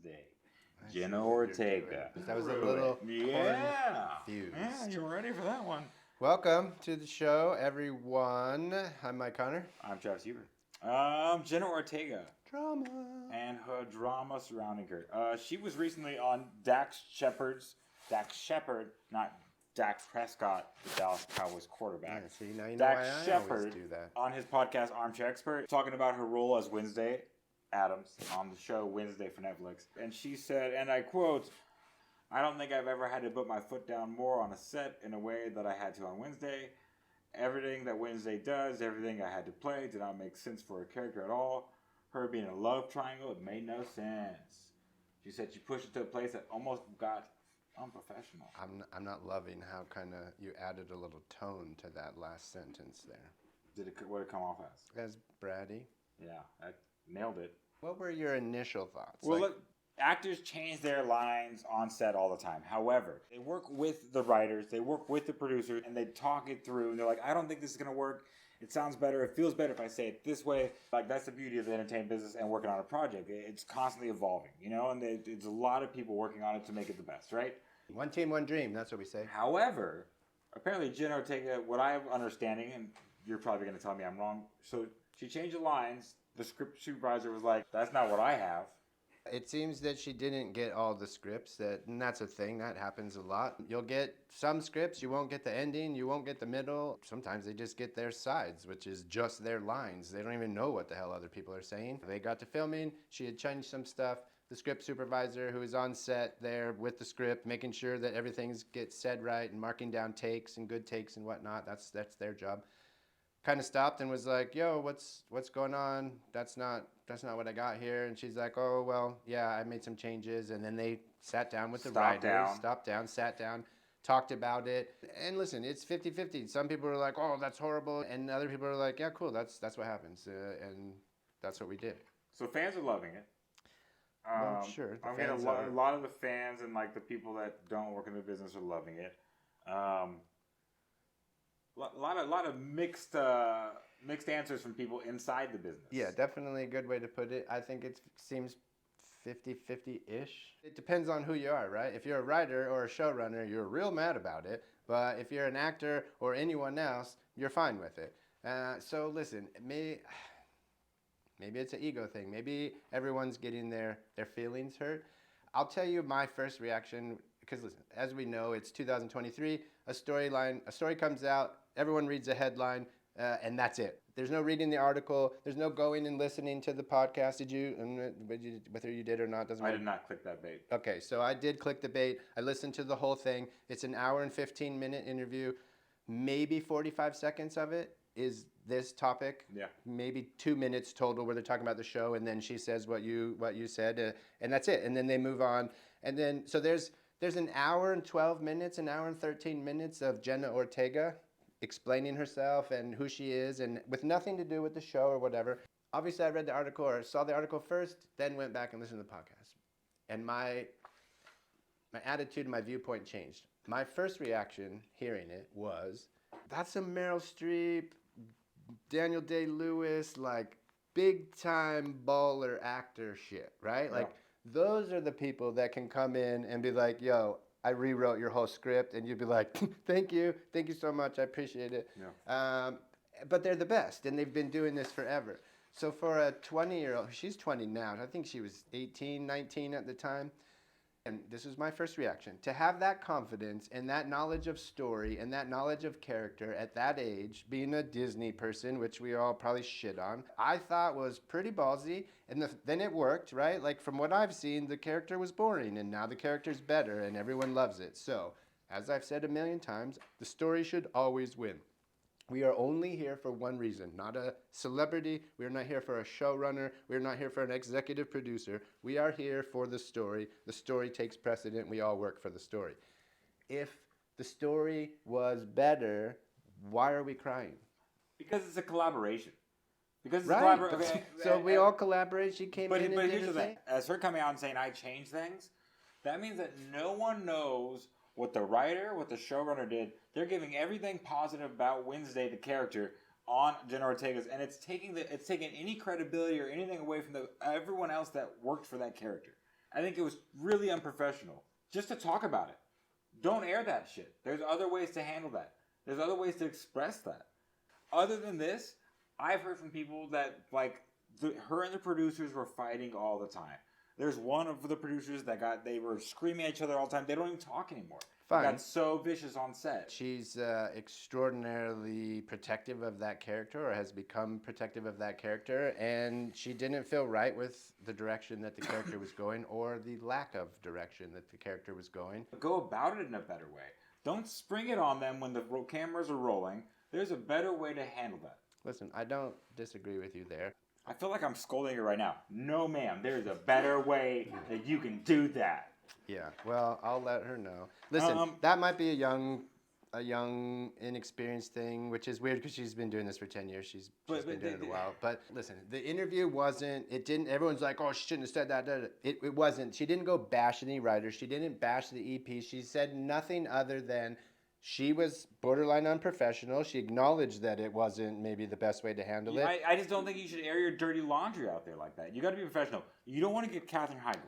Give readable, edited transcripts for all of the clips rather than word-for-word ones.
Wednesday. Jenna Ortega. That was a little confused. Yeah, you were ready for that one. Welcome to the show, everyone. I'm Mike Connor. I'm Travis Huber. Jenna Ortega. Drama. And her drama surrounding her. She was recently on Dax Shepard, not Dak Prescott, the Dallas Cowboys quarterback. Yeah, see, now you know Dax why I Shepard, always do that. on his podcast Armchair Expert, talking about her role as Wednesday Addams on the show Wednesday for Netflix. And she said, and I quote, "I don't think I've ever had to put my foot down more on a set in a way that I had to on Wednesday. Everything that Wednesday does, everything I had to play, did not make sense for her character at all. Her being a love triangle, it made no sense." She said she pushed it to a place that almost got unprofessional. I'm not loving how kind of you added a little tone to that last sentence there. What did it come off as? As bratty. Yeah, I nailed it. What were your initial thoughts? Well, look, actors change their lines on set all the time. However, they work with the writers, they work with the producers, and they talk it through. And they're like, I don't think this is going to work. It sounds better. It feels better if I say it this way. Like, that's the beauty of the entertainment business and working on a project. It's constantly evolving, you know? And it's a lot of people working on it to make it the best, right? One team, one dream. That's what we say. However, apparently Jenna Ortega, what I have understanding, and you're probably going to tell me I'm wrong, so she changed the lines. The script supervisor was like, that's not what I have. It seems that she didn't get all the scripts, and that's a thing. That happens a lot. You'll get some scripts, you won't get the ending, you won't get the middle. Sometimes they just get their sides, which is just their lines. They don't even know what the hell other people are saying. They got to filming, she had changed some stuff. The script supervisor who was on set there with the script, making sure that everything gets said right and marking down takes and good takes and whatnot, that's their job. Kind of stopped and was like, yo, what's going on? That's not what I got here. And she's like, oh, well, yeah, I made some changes. And then they sat down with the writers, stopped down, sat down, talked about it. And listen, it's 50-50. Some people are like, oh, that's horrible. And other people are like, yeah, cool, that's what happens. And that's what we did. So fans are loving it. Well, sure. I mean, a lot of the fans and like the people that don't work in the business are loving it. A lot of mixed answers from people inside the business. Yeah, definitely a good way to put it. I think it seems 50-50-ish. It depends on who you are, right? If you're a writer or a showrunner, you're real mad about it. But if you're an actor or anyone else, you're fine with it. So listen, maybe it's an ego thing. Maybe everyone's getting their feelings hurt. I'll tell you my first reaction, because listen, as we know, it's 2023. A story comes out, everyone reads a headline, and that's it. There's no reading the article. There's no going and listening to the podcast. Did you? Whether you did or not doesn't matter. I did not click that bait. Okay, so I did click the bait. I listened to the whole thing. It's an hour and 15-minute interview. Maybe 45 seconds of it is this topic. Yeah. Maybe 2 minutes total where they're talking about the show, and then she says what you said, and that's it. And then they move on. And then so there's an hour and 12 minutes, an hour and 13 minutes of Jenna Ortega explaining herself and who she is, and with nothing to do with the show or whatever. Obviously, I read the article or saw the article first, then went back and listened to the podcast. And my attitude, my viewpoint changed. My first reaction hearing it was, that's some Meryl Streep, Daniel Day-Lewis, like big time baller actor shit, right? Yeah. Like those are the people that can come in and be like, yo, I rewrote your whole script, and you'd be like, thank you so much, I appreciate it. Yeah. But they're the best, and they've been doing this forever. So for a 20-year-old, she's 20 now, I think she was 18, 19 at the time, and this was my first reaction, to have that confidence and that knowledge of story and that knowledge of character at that age, being a Disney person, which we all probably shit on, I thought was pretty ballsy, and then it worked, right? Like from what I've seen, the character was boring, and now the character's better, and everyone loves it. So, as I've said a million times, the story should always win. We are only here for one reason, not a celebrity. We are not here for a showrunner. We are not here for an executive producer. We are here for the story. The story takes precedent. We all work for the story. If the story was better, why are we crying? Because it's a collaboration. Because it's right. collaboration. Okay, so we all collaborate. She came in and but did here's her the thing. thing. As her coming out and saying, I changed things, that means that no one knows what the writer, what the showrunner did. They're giving everything positive about Wednesday, the character, on Jenna Ortega's, and it's taking any credibility or anything away from everyone else that worked for that character. I think it was really unprofessional just to talk about it. Don't air that shit. There's other ways to handle that. There's other ways to express that. Other than this, I've heard from people that, like, her and the producers were fighting all the time. There's one of the producers that they were screaming at each other all the time. They don't even talk anymore. Fine. Got so vicious on set. She's extraordinarily protective of that character, or has become protective of that character, and she didn't feel right with the direction that the character was going, or the lack of direction that the character was going. Go about it in a better way. Don't spring it on them when the cameras are rolling. There's a better way to handle that. Listen, I don't disagree with you there. I feel like I'm scolding her right now. No, ma'am. There's a better way that you can do that. Yeah, well, I'll let her know. Listen, that might be a young, inexperienced thing, which is weird because she's been doing this for 10 years. She's been doing it a while. But listen, the interview everyone's like, oh, she shouldn't have said that. It wasn't. She didn't go bash any writers. She didn't bash the EP. She said nothing other than she was borderline unprofessional. She acknowledged that it wasn't maybe the best way to handle it. I just don't think you should air your dirty laundry out there like that. You got to be professional. You don't want to get Katherine Heigl.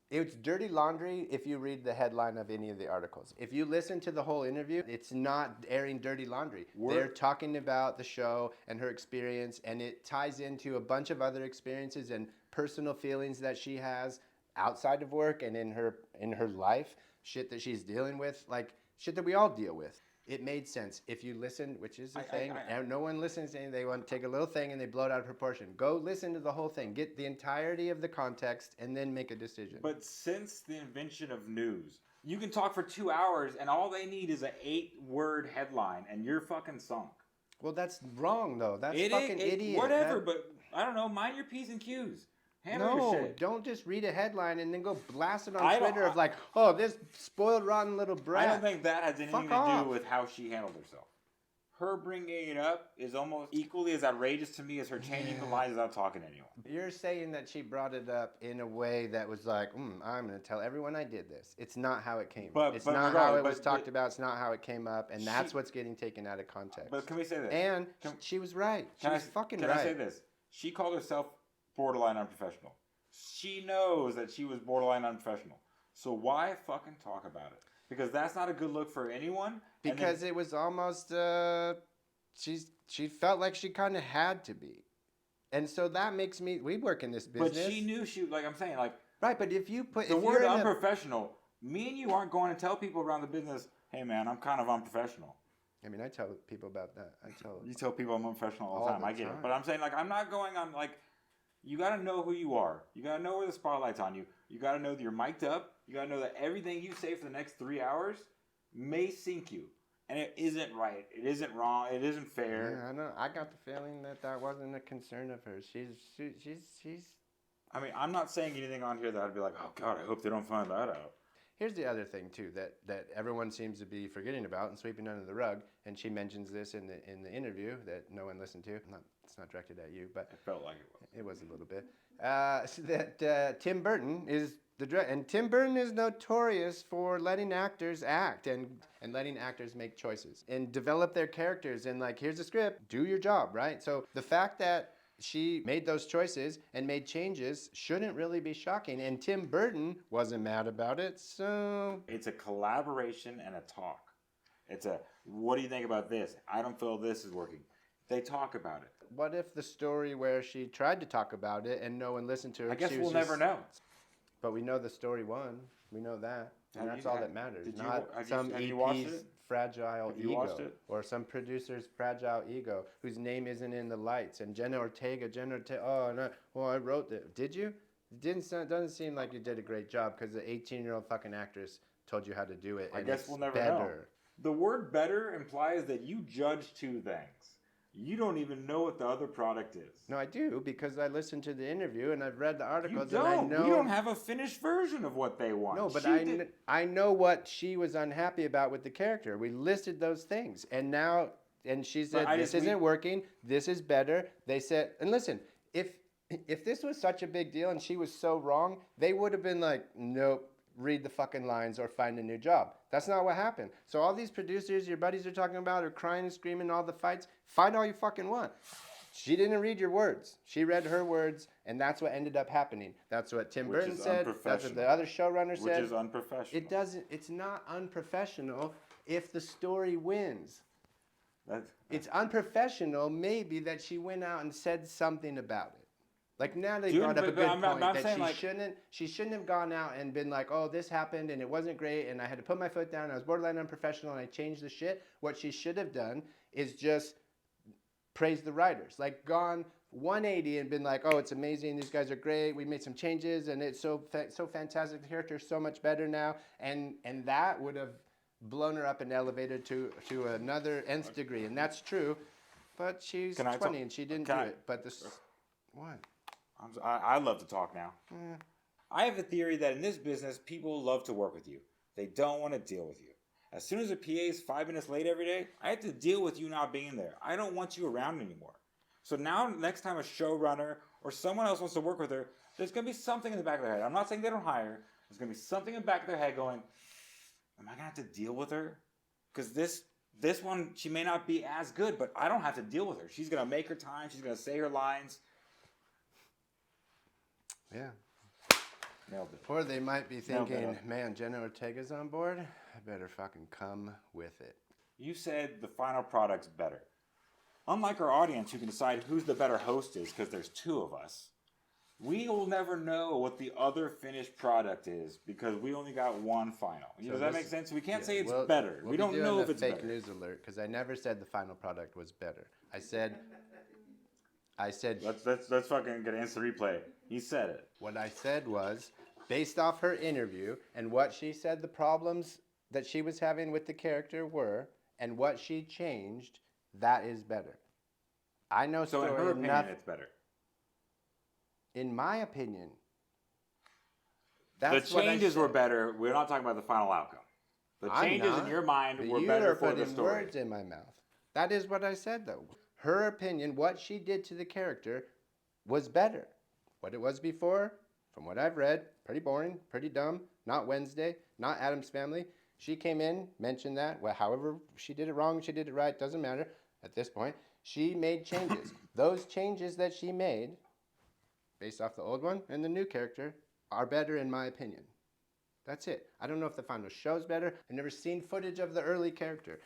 It's dirty laundry if you read the headline of any of the articles. If you listen to the whole interview, it's not airing dirty laundry. They're talking about the show and her experience, and it ties into a bunch of other experiences and personal feelings that she has outside of work and in her life, shit that she's dealing with, like shit that we all deal with. It made sense. If you listen, which is the thing, and no one listens to anything, they want to take a little thing and they blow it out of proportion. Go listen to the whole thing. Get the entirety of the context and then make a decision. But since the invention of news, you can talk for 2 hours and all they need is an 8-word headline and you're fucking sunk. Well, that's wrong, though. That's fucking idiot. Whatever, but I don't know. Mind your P's and Q's. Handle your shit. Don't just read a headline and then go blast it on Twitter of like, oh, this spoiled, rotten little brat. I don't think that has anything to do with how she handled herself. Her bringing it up is almost equally as outrageous to me as her changing the lines without talking to anyone. You're saying that she brought it up in a way that was like, I'm going to tell everyone I did this. It's not how it came up. It's not how it was talked about. It's not how it came up. And that's what's getting taken out of context. But can we say this? And she was right. She was fucking right. Can I say this? She called herself borderline unprofessional. She knows that she was borderline unprofessional. So why fucking talk about it? Because that's not a good look for anyone. Because it was almost, she felt like she kind of had to be. And so that makes we work in this business. But she knew I'm saying, like. Right, but if you put. The word unprofessional, me and you aren't going to tell people around the business, hey man, I'm kind of unprofessional. I mean, I tell people about that. You tell people I'm unprofessional all the time. I get it. But I'm saying, like, I'm not going on, like. You got to know who you are. You got to know where the spotlight's on you. You got to know that you're mic'd up. You got to know that everything you say for the next 3 hours may sink you. And it isn't right. It isn't wrong. It isn't fair. Yeah, I know. I got the feeling that wasn't a concern of hers. She's. I mean, I'm not saying anything on here that I'd be like, oh, God, I hope they don't find that out. Here's the other thing, too, that everyone seems to be forgetting about and sweeping under the rug. And she mentions this in the interview that no one listened to. It's not directed at you, but... It felt like it was. It was a little bit. That Tim Burton is the director. And Tim Burton is notorious for letting actors act and letting actors make choices. And develop their characters. And, like, here's the script. Do your job, right? So the fact that she made those choices and made changes shouldn't really be shocking. And Tim Burton wasn't mad about it, so... It's a collaboration and a talk. It's what do you think about this? I don't feel this is working. They talk about it. What if the story where she tried to talk about it and no one listened to her? I guess we'll never know. But we know the story won. We know that. And that's all that matters. Not some EP's fragile ego. Or some producer's fragile ego whose name isn't in the lights. And Jenna Ortega, oh, no, well, I wrote it. Did you? It doesn't seem like you did a great job because the 18-year-old fucking actress told you how to do it. I guess we'll never know. The word better implies that you judge two things. You don't even know what the other product is. No, I do, because I listened to the interview and I've read the articles. You don't. And I know... We don't have a finished version of what they want. No, but I know what she was unhappy about with the character. We listed those things. And now, and she said, this isn't working. This is better. They said, and listen, if this was such a big deal and she was so wrong, they would have been like, nope, read the fucking lines or find a new job. That's not what happened. So all these producers your buddies are talking about are crying and screaming all the fights. Fight all you fucking want. She didn't read your words. She read her words, and that's what ended up happening. That's what Tim Burton said. That's what the other showrunner said. Which is unprofessional. It doesn't. It's not unprofessional if the story wins. It's unprofessional, maybe, that she went out and said something about it. Like Natalie brought up a good point that she shouldn't have gone out and been like, oh, this happened and it wasn't great and I had to put my foot down. I was borderline unprofessional and I changed the shit. What she should have done is just praise the writers. Like gone 180 and been like, oh, it's amazing. These guys are great. We made some changes and it's so fantastic. The character's so much better now. And that would have blown her up and elevated to another nth degree. And that's true. But she's 20 and she didn't do it. But this, what? I love to talk now. I have a theory that in this business, people love to work with you. They don't want to deal with you. As soon as a PA is 5 minutes late every day, I have to deal with you not being there. I don't want you around anymore. So now, next time a showrunner or someone else wants to work with her, there's going to be something in the back of their head. I'm not saying they don't hire. There's going to be something in the back of their head going, am I going to have to deal with her? Because this one, she may not be as good, but I don't have to deal with her. She's going to make her time. She's going to say her lines. Yeah. Nailed it. Or they might be thinking, man, Jenna Ortega's on board. I better fucking come with it. You said the final product's better. Unlike our audience who can decide who's the better host is because there's two of us, we will never know what the other finished product is because we only got one final. Does that make sense? We can't say it's better. We don't know if it's better. Fake news alert, because I never said the final product was better. I said. Let's fucking get an instant replay. He said it. What I said was, based off her interview and what she said the problems that she was having with the character were, and what she changed, that is better. I know. So in her opinion, it's better. In my opinion, the changes were better. We're not talking about the final outcome. The changes in your mind were better for the story. You are putting words in my mouth. That is what I said, though. Her opinion, what she did to the character, was better. What it was before, from what I've read, pretty boring, pretty dumb. Not Wednesday, not Addams Family. She came in, mentioned that. Well, however she did it wrong, she did it right, doesn't matter at this point. She made changes. Those changes that she made, based off the old one and the new character, are better in my opinion. That's it. I don't know if the final show's better. I've never seen footage of the early character.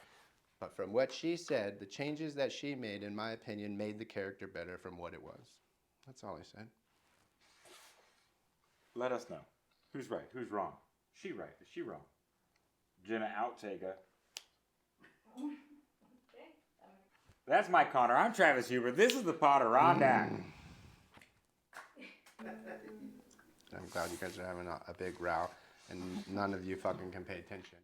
But from what she said, the changes that she made, in my opinion, made the character better from what it was. That's all I said. Let us know. Who's right? Who's wrong? She right? Is she wrong? Jenna Ortega. That's Mike Connor. I'm Travis Hubert. This is the Podirondack. I'm glad you guys are having a big row, and none of you fucking can pay attention.